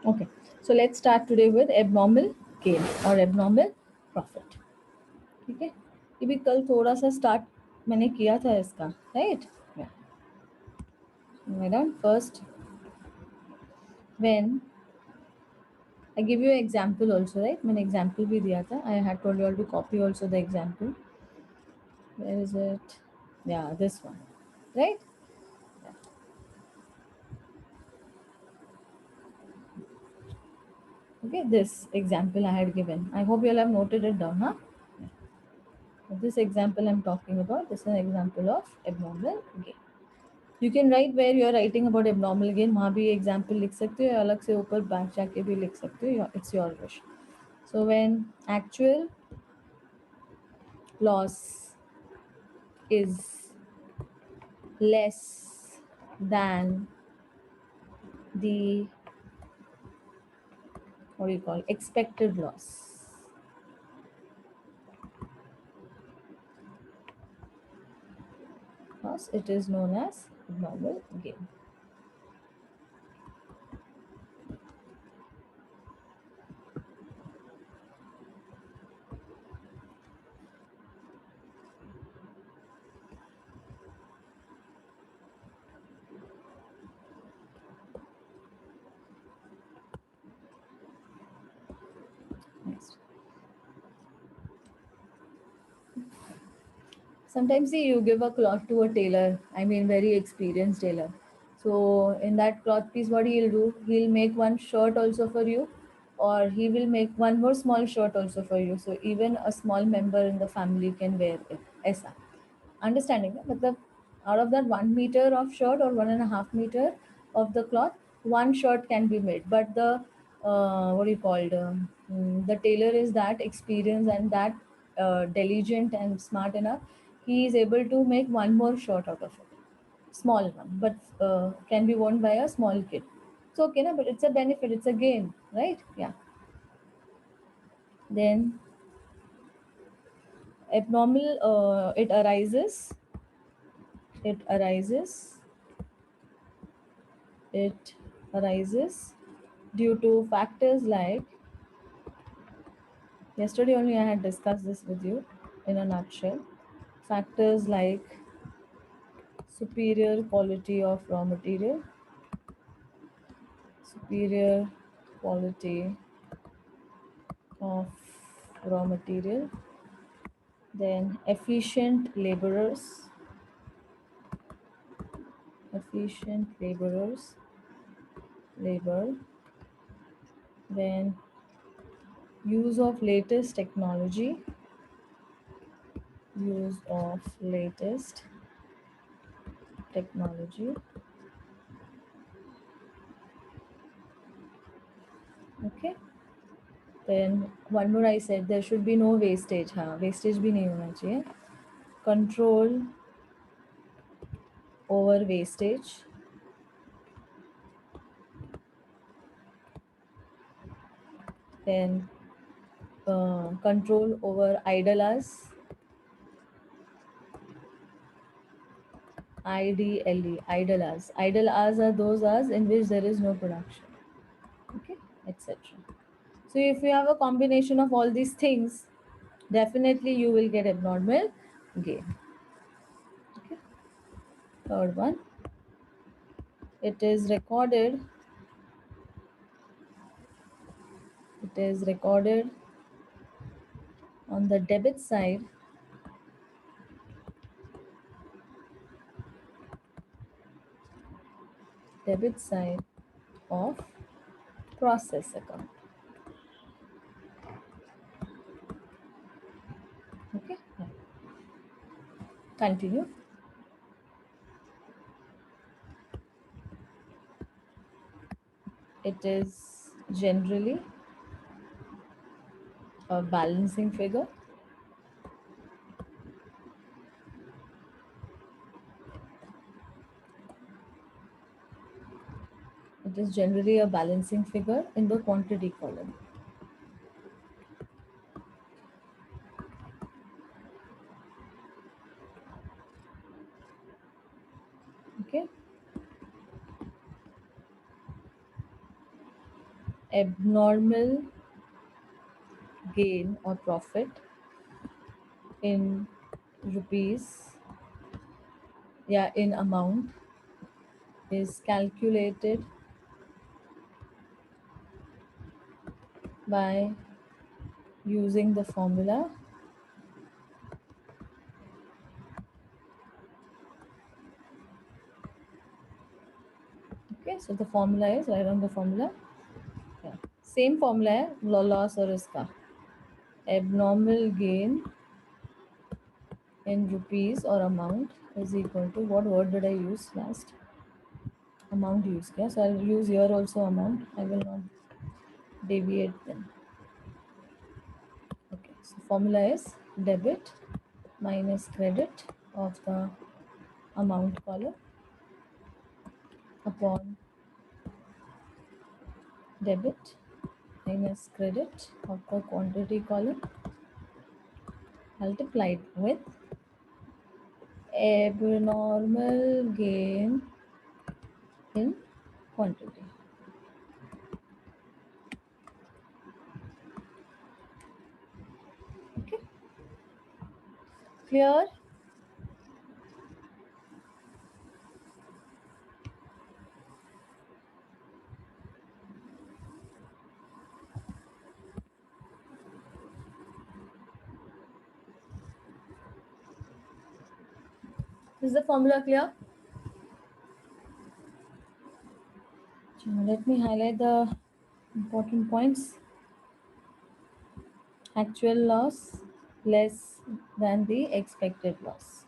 Okay, so let's start today with abnormal gain or abnormal profit. ठीक है, ये भी कल थोड़ा सा स्टार्ट मैंने किया था इसका, right? Madam first when I give you an example also, right? मैंने example भी दिया था. I had told you all to copy also the example. Where is it? Yeah, this one, right? Okay, this example I had given. I hope you all have noted it down, huh? This example I'm talking about, this is an example of abnormal gain. You can write where you are writing about abnormal gain. वहाँ भी example लिख सकते हो या अलग से ऊपर back जाके भी लिख सकते हो. It's your wish. So when actual loss is less than the what do you call expected loss, it is known as abnormal gain. Next. Sometimes see you give a cloth to a tailor, I mean very experienced tailor. So in that cloth piece, what he'll do, he'll make one shirt also for you, or he will make one more small shirt also for you. So even a small member in the family can wear it. ऐसा. Understanding that? मतलब out of that 1 meter of shirt or 1.5 meter of the cloth, one shirt can be made. But the what do you call it? The tailor is that experienced and that diligent and smart enough. He is able to make one more shirt out of it, small one, but can be worn by a small kid. It's okay, na? But it's a benefit. It's a gain, right? Yeah. Then abnormal. It arises. It arises It arises due to factors like, yesterday only I had discussed this with you in a nutshell. Factors like superior quality of raw material, superior quality of raw material, then efficient laborers, labor, then use of latest technology, use of latest technology. Okay. Then one more I said there should be no wastage. हाँ wastage भी नहीं होना चाहिए. Control over wastage. Then control over idle hours. IDLE, idle hours. Idle hours are those hours in which there is no production. Okay, etc. So if you have a combination of all these things, definitely you will get abnormal gain. Okay. Third one, it is recorded. It is recorded on the debit side of process account. Okay, continue. It is generally a balancing figure. It is generally a balancing figure in the quantity column. Okay. abnormal gain or profit in rupees, yeah, in amount, is calculated by using the formula okay, so the formula is, write down the formula, yeah, same formula है loss और इसका abnormal gain in rupees or amount is equal to, what word did I use last, amount use किया, so I'll use here also amount, I will not deviate then. Okay, so formula is debit minus credit of the amount column upon debit minus credit of the quantity column multiplied with abnormal gain in quantity. Okay, clear? Is the formula clear? Let me highlight the important points. Actual loss less than the expected loss,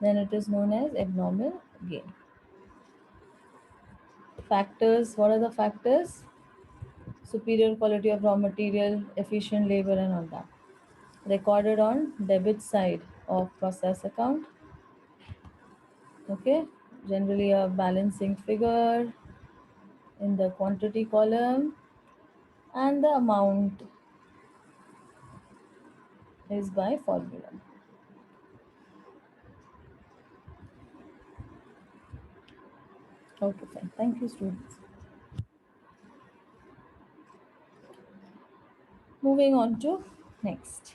then it is known as abnormal gain. Factors, what are the factors? Superior quality of raw material, efficient labor and all that. Recorded on debit side of process account. Okay, generally a balancing figure in the quantity column, and the amount is by formula. Okay, fine. Thank you, students. Moving on to next.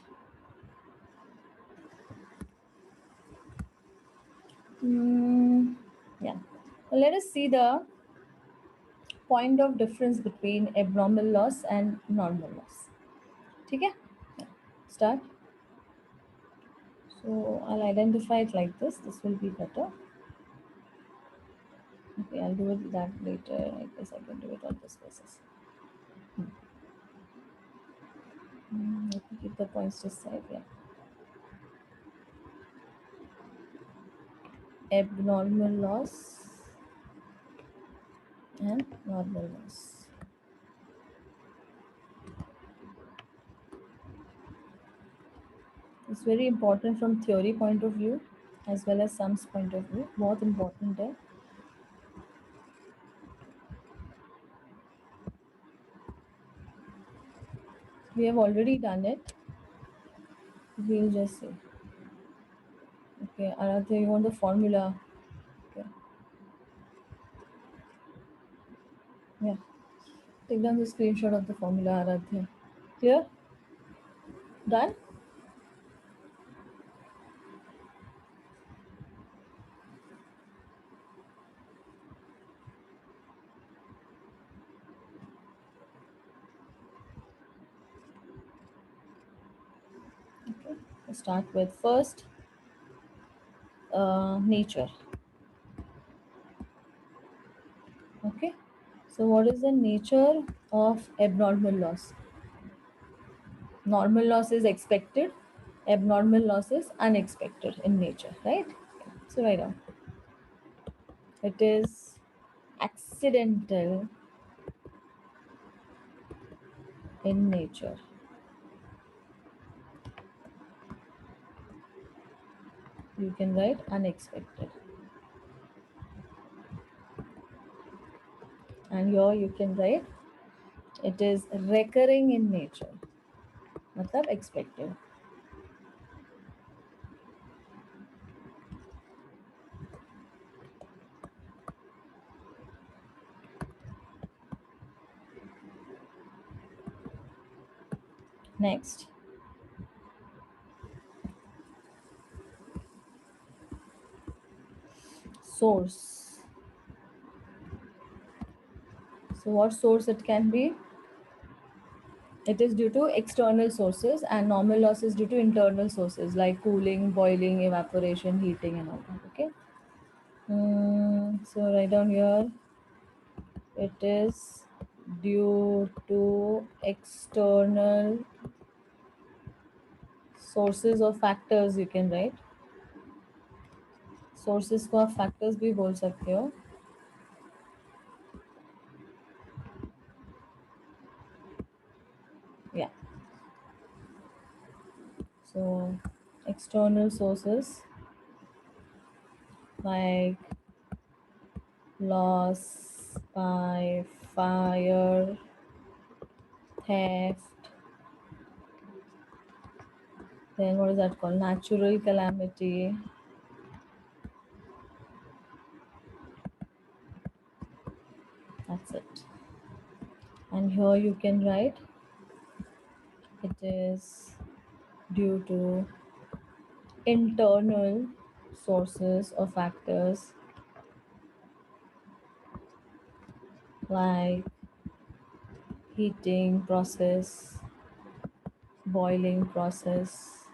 Yeah. Let us see the point of difference between abnormal loss and normal loss. Okay? Yeah. Start. So I'll identify it like this. This will be better. Okay, I'll do it that later. I guess I can do it on this basis. Let me keep the points this side. Yeah. Abnormal loss and normal loss. It's very important from theory point of view as well as sums point of view. Both important है. We have already done it. We'll just say. Okay, Aradhya, you want the formula? Okay. Yeah. Take down the screenshot of the formula, Aradhya. Clear? Done? Okay. Let's start with first nature. Okay. So what is the nature of abnormal loss? Normal loss is expected. Abnormal loss is unexpected in nature, right? So write down. It is accidental in nature. You can write unexpected. And here you can write it is recurring in nature. मतलब expected. Next, source. So what source it can be? It is due to external sources, and normal loss is due to internal sources like cooling, boiling, evaporation, heating, and all that. Okay. So write down here. It is due to external sources or factors. You can write sources को आप factors भी बोल सकते हो. Yeah. So external sources like loss by fire, theft, then what is that called? Natural calamity. That's it. And here you can write it is due to internal sources or factors like heating process, boiling process,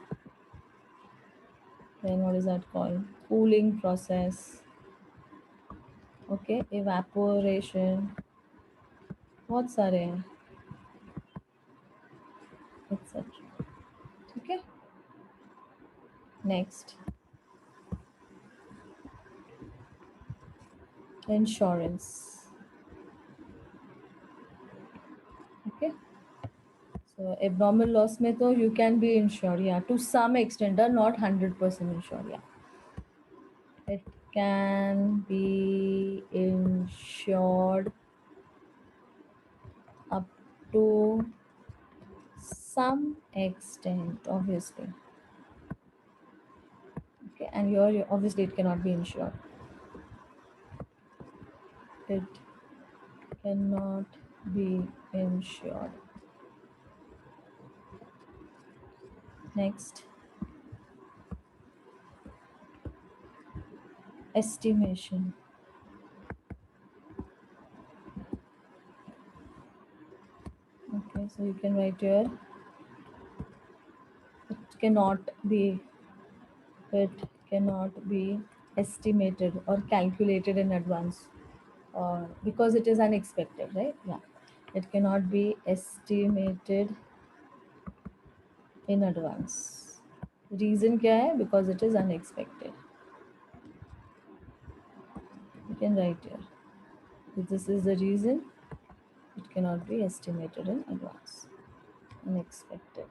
then what is that called? Cooling process, okay, evaporation, बहुत सारे हैं, etc. Okay. Next, insurance. Okay. So abnormal loss में तो you can be insured, yeah, to some extent, not 100% insured, yeah. It can be insured up to some extent, obviously. Okay, and here obviously it cannot be insured. It cannot be insured. Next, estimation. Okay, so you can write here. It cannot be. It cannot be estimated or calculated in advance, or because it is unexpected, right? Yeah, it cannot be estimated in advance. Reason क्या है? Because it is unexpected. You can write here. If this is the reason, it cannot be estimated in advance. Unexpected.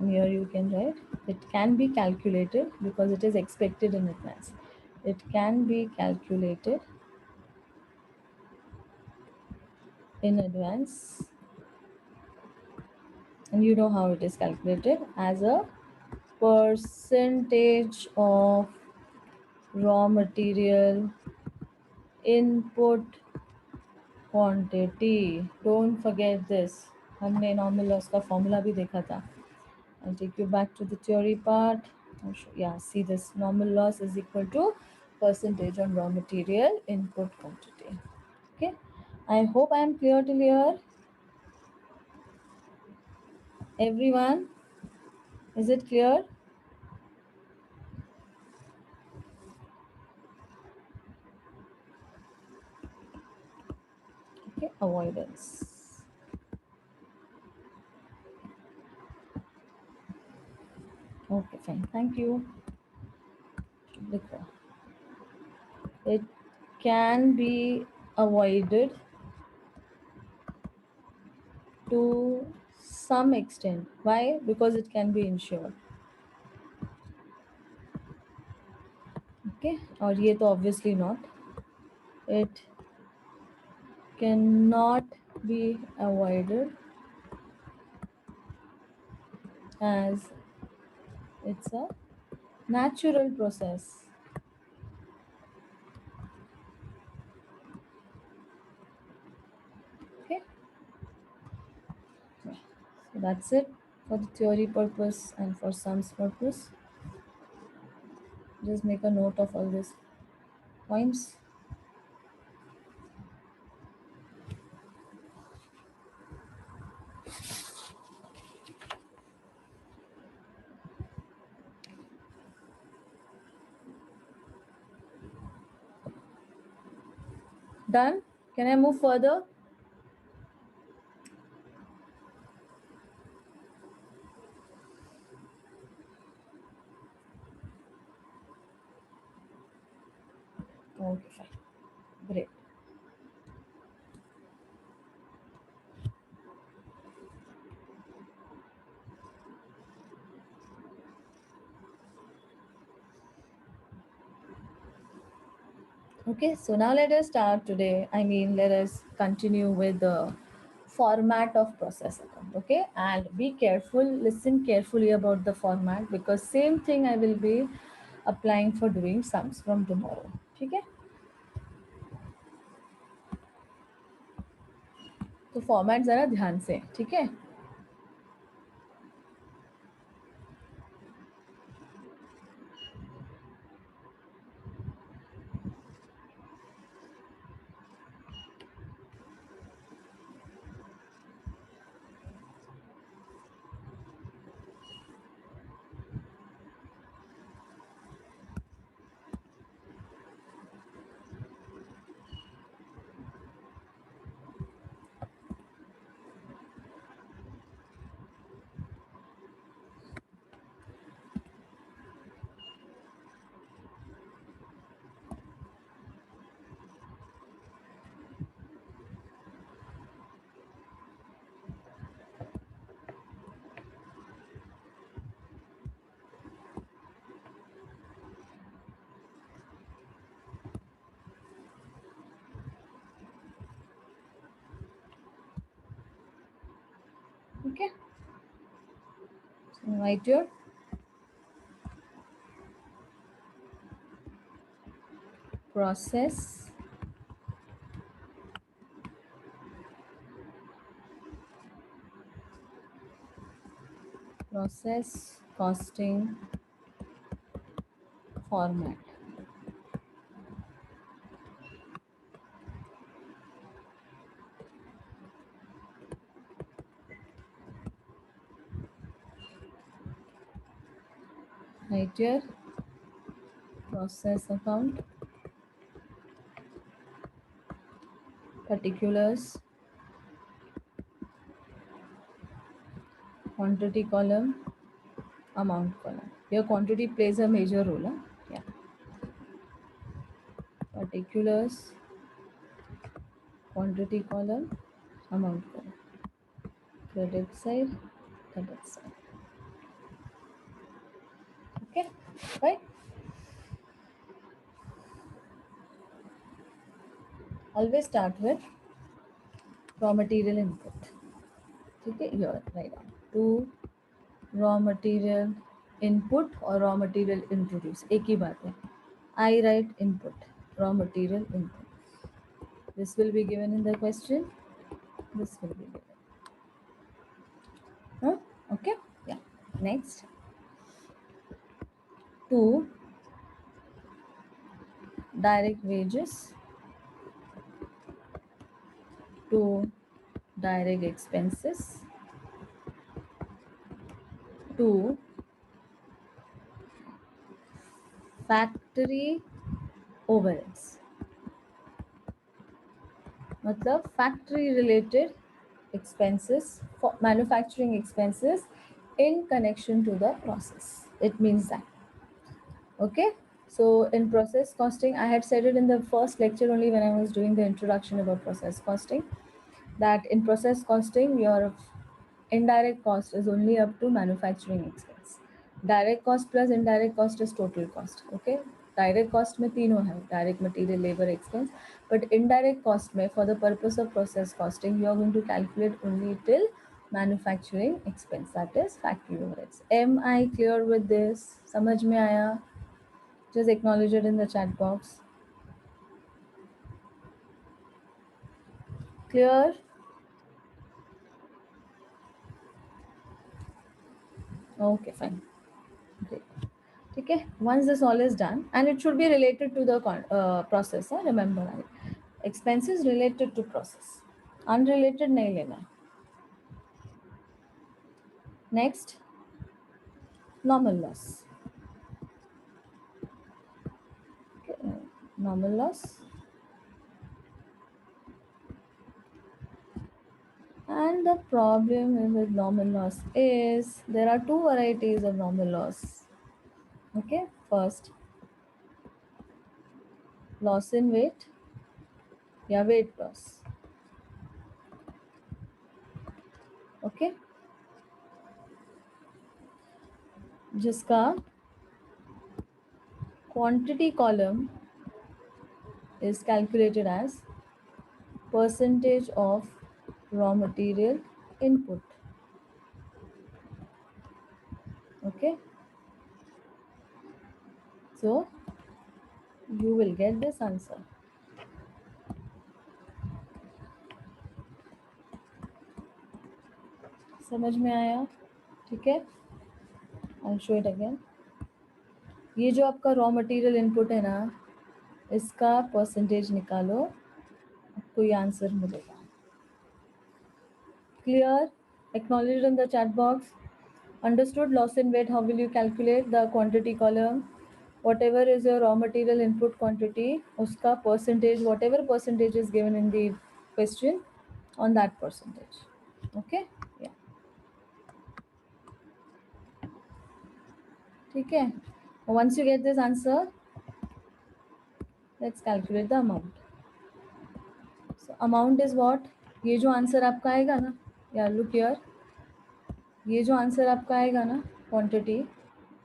And here you can write it can be calculated because it is expected in advance. It can be calculated in advance, and you know how it is calculated as a percentage of raw material input quantity. Don't forget this. हमने normal loss का formula भी देखा था. I'll take you back to the theory part. Yeah, see this normal loss is equal to percentage on raw material input quantity. Okay, I hope I am clear till here. Everyone, is it clear? Okay, avoidance. Okay, fine. Thank you. It can be avoided to some extent. Why? Because it can be insured. Okay, और ये तो obviously not. It cannot be avoided as it's a natural process. Okay, so that's it. for the theory purpose and for sums purpose. Just make a note of all these points. Done? Can I move further? Okay, fine. Great. Okay, so now let us start today. Let us continue with the format of process account. Okay, and be careful, listen carefully about the format because same thing I will be applying for doing sums from tomorrow. Okay, तो format ज़रा ध्यान से ठीक है. Okay, so write your process costing format. Write your process account particulars, quantity column, amount column. Here quantity plays a major role. Huh? Yeah. Particulars, quantity column, amount column. Credit side, debit side. Okay, right? Always start with raw material input. Okay, here write down to raw material input or raw material introduce. एक ही बात है. I write input, raw material input. This will be given in the question. This will be given. Huh? Okay. Yeah. Next. Two direct wages. Two direct expenses. Two factory overheads. मतलब factory related expenses for manufacturing expenses in connection to the process. It means that. Okay. So in process costing, I had said it in the first lecture only when I was doing the introduction about process costing, that in process costing, your indirect cost is only up to manufacturing expense. Direct cost plus indirect cost is total cost. Okay. Direct cost में तीनों है, direct material, labor, expense. But indirect cost में, for the purpose of process costing, you are going to calculate only till manufacturing expense, that is factory overheads. Am I clear with this? समझ में आया? Just acknowledge it in the chat box. Clear? Okay, fine. Great. Okay. Once this all is done, and it should be related to the process. Remember, expenses related to process. Unrelated नहीं लेना. Next, normal loss. Okay. Normal loss. And the problem with normal loss is there are two varieties of normal loss. Okay. First, loss in weight. या weight loss. Okay. जिसका quantity column is calculated as percentage of raw material input. Okay. So you will get this answer. समझ में आया? ठीक है. I'll show it again. ये जो आपका रॉ मटेरियल इनपुट है ना, इसका परसेंटेज निकालो, आपको ये आंसर मिलेगा. Clear? Acknowledged in the chat box. Understood? Loss in weight, how will you calculate the quantity column? Whatever is your raw material input quantity, uska percentage, whatever percentage is given in the question, on that percentage. Okay? Yeah. Okay. Once you get this answer, let's calculate the amount. So amount is what? ये जो answer आपका आएगा ना, या look here, ये जो answer आपका आएगा ना, quantity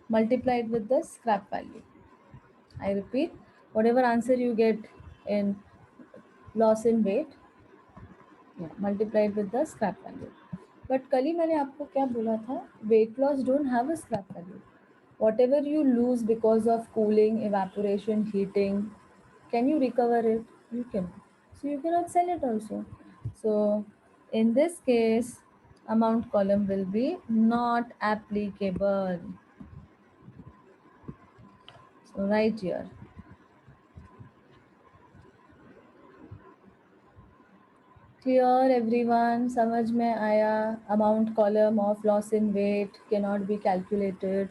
multiplied with the scrap value. I repeat, whatever answer you get in loss in weight, yeah, multiplied with the scrap value. But कल ही मैंने आपको क्या बोला था? Weight loss don't have a scrap value. Whatever you lose because of cooling, evaporation, heating, can you recover it? You can. So you cannot sell it also. So in this case, amount column will be not applicable. So right here. Clear everyone? समझ में आया? Amount column of loss in weight cannot be calculated.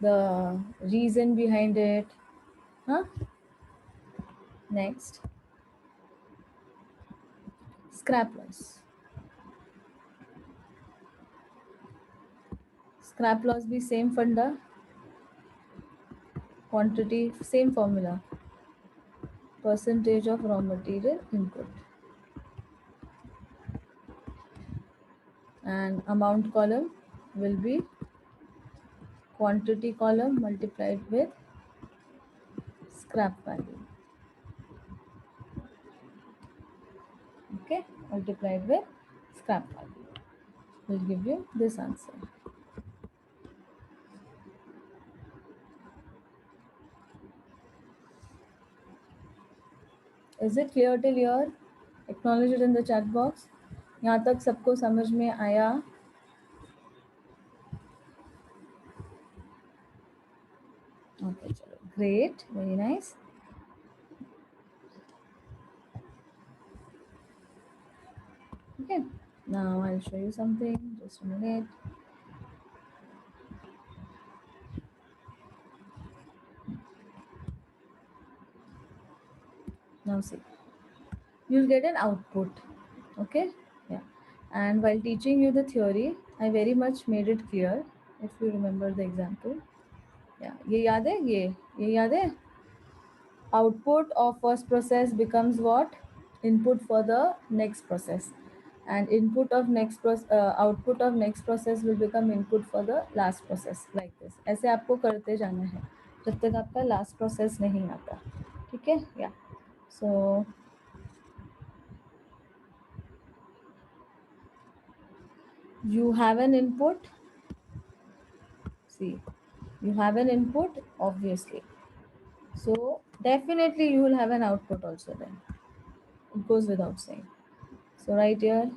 The reason behind it. Huh? Next. Scrap loss. Scrap loss be same funda. Quantity same formula. Percentage of raw material input. And amount column will be quantity column multiplied with scrap value. Okay, multiplied with scrap value will give you this answer. Is it clear till here? Acknowledge it in the chat box. यहाँ तक सबको समझ में आया? Okay, चलो. Great, very nice. Okay, now I'll show you something. Just a minute. Now see, you'll get an output. Okay, yeah. And while teaching you the theory, I very much made it clear. If you remember the example, yeah, ये याद है? ये याद है? Output of first process becomes what? Input for the next process, and output of next process will become input for the last process, like this. ऐसे आपको करते जाना है जब तक आपका last process नहीं आता. ठीक है? Yeah. So you have an input. See, you have an input, obviously. So definitely you will have an output also then. It goes without saying. So right here,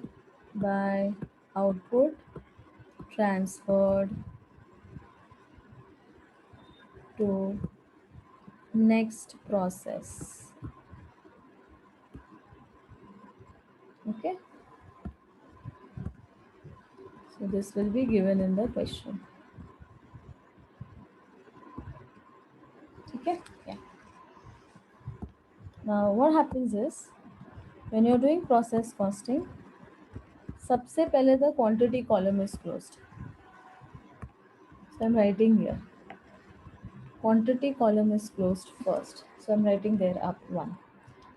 by output transferred to next process. Okay, so this will be given in the question. Okay, yeah. Now what happens is, when you're doing process costing, सबसे पहले the quantity column is closed. So I'm writing here. Quantity column is closed first. So I'm writing there up 1.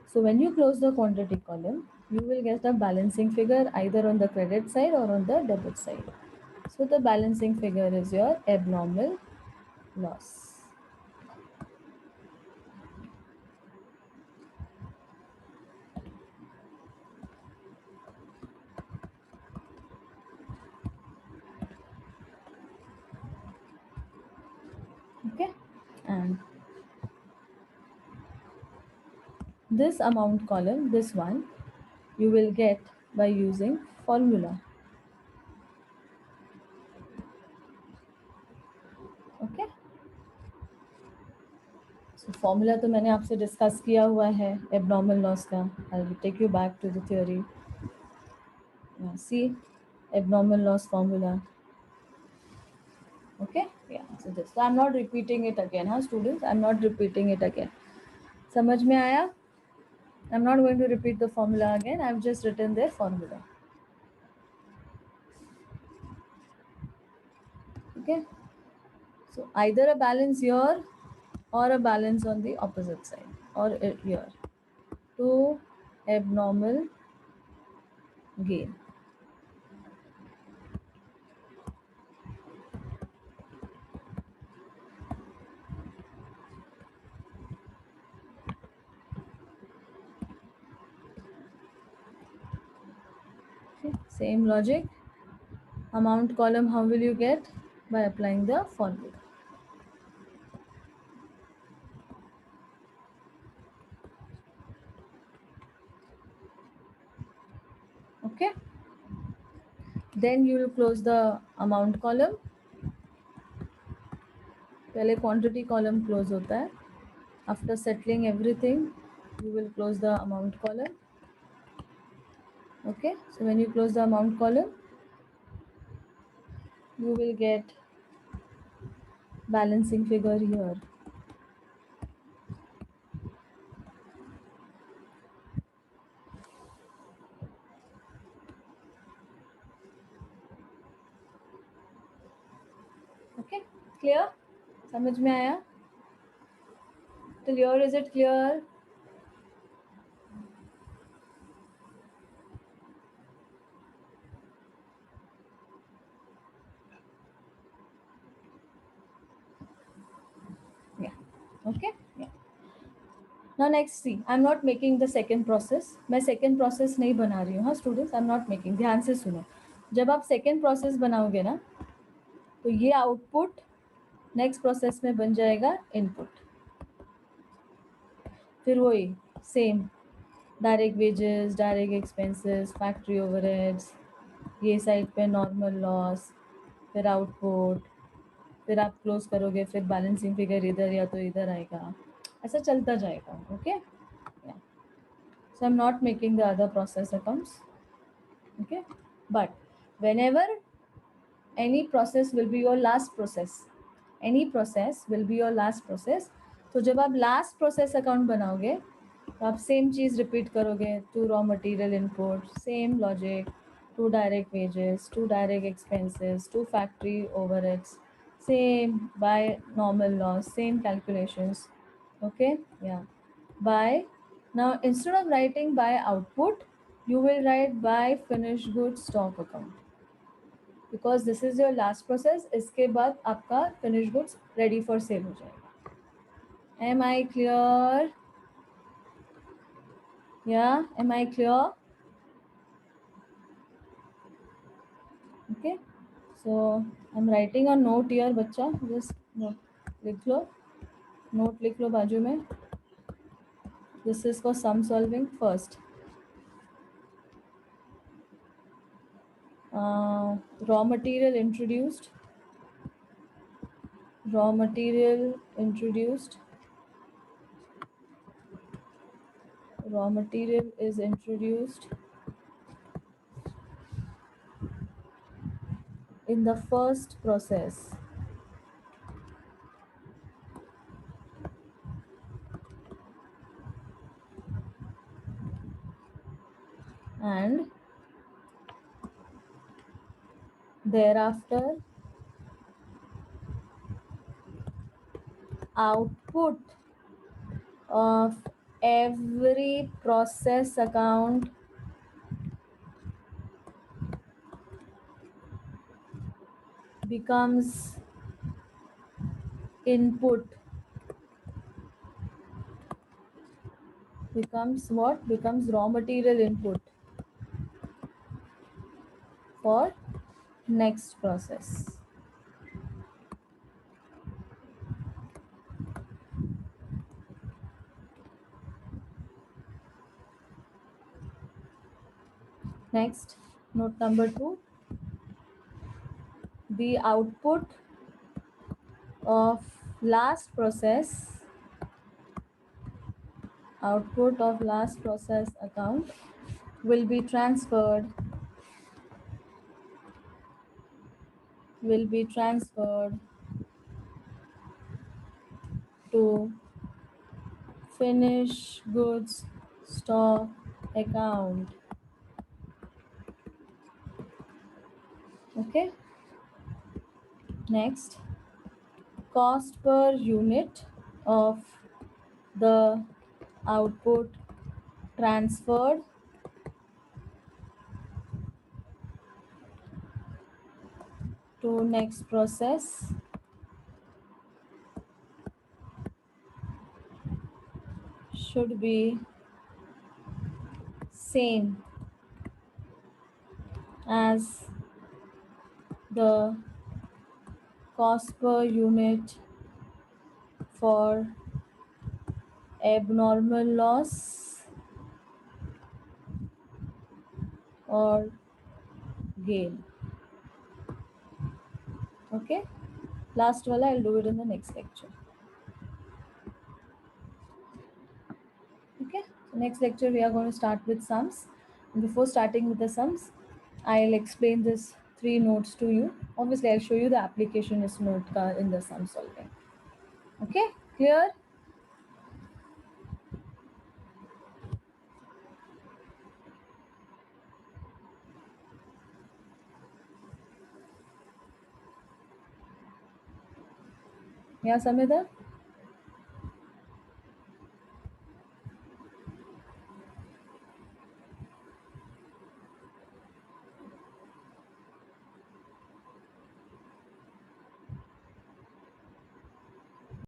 So when you close the quantity column, you will get a balancing figure either on the credit side or on the debit side. So the balancing figure is your abnormal loss. Okay, and this amount column, this one, you will get by using formula. Okay, so formula तो मैंने आपसे discuss किया हुआ है abnormal loss का. I'll take you back to the theory. Yeah, see, abnormal loss formula. Okay, yeah, so this. So I'm not repeating it again, huh, students? I'm not repeating it again. समझ में आया? I'm not going to repeat the formula again. I've just written their formula. Okay. So either a balance here or a balance on the opposite side or here. To abnormal gain. Okay. Same logic. Amount column, how will you get? By applying the formula. Okay. Then you will close the amount column. पहले quantity column close होता है. After settling everything, you will close the amount column. Okay, so when you close the amount column, you will get balancing figure here. Okay, clear? समझ में आया? Till here, is it clear? Yeah. Okay. Yeah. Now next, see, I'm not making the second process. मैं second process नहीं बना रही हूँ, हाँ students, I'm not making. ध्यान से सुनो. जब आप second process बनाओगे ना, तो ये output next process में बन जाएगा input. फिर वही same direct wages, direct expenses, factory overheads, ये साइड पे नॉर्मल लॉस, फिर आउटपुट, फिर आप क्लोज करोगे, फिर बैलेंसिंग फिगर इधर या तो इधर आएगा, ऐसा चलता जाएगा. Okay, so I'm not making the other process accounts. Okay, but whenever any process will be your last process, any process will be your last process, तो जब आप लास्ट प्रोसेस अकाउंट बनाओगे तो आप सेम चीज़ रिपीट करोगे. To raw material input, same logic, to direct wages, to direct expenses, to factory overheads, same by normal loss, same calculations. Okay, yeah. By, now instead of writing by output, you will write by finished goods stock account, because this is your last process. इसके बाद आपका finished goods ready for sale हो जाएगा. Am I clear? Yeah, am I clear? Okay, so I'm writing a note here बच्चा, just note लिख लो, note लिख लो बाजू में. This is for sum solving. First, raw material introduced, raw material introduced, raw material is introduced in the first process, and thereafter output of every process account becomes input, becomes what? Becomes raw material input for next process. Next, note number 2, the of last process output of last process account will be transferred to finish goods stock account. Okay. Next, cost per unit of the output transferred to next process should be same as the cost per unit for abnormal loss or gain. Okay, last wala I'll do it in the next lecture. Okay, so next lecture we are going to start with sums. And before starting with the sums, I'll explain this 3 notes to you. Obviously I'll show you the application is note in the sum solving. Okay, clear? Yeah, Samida?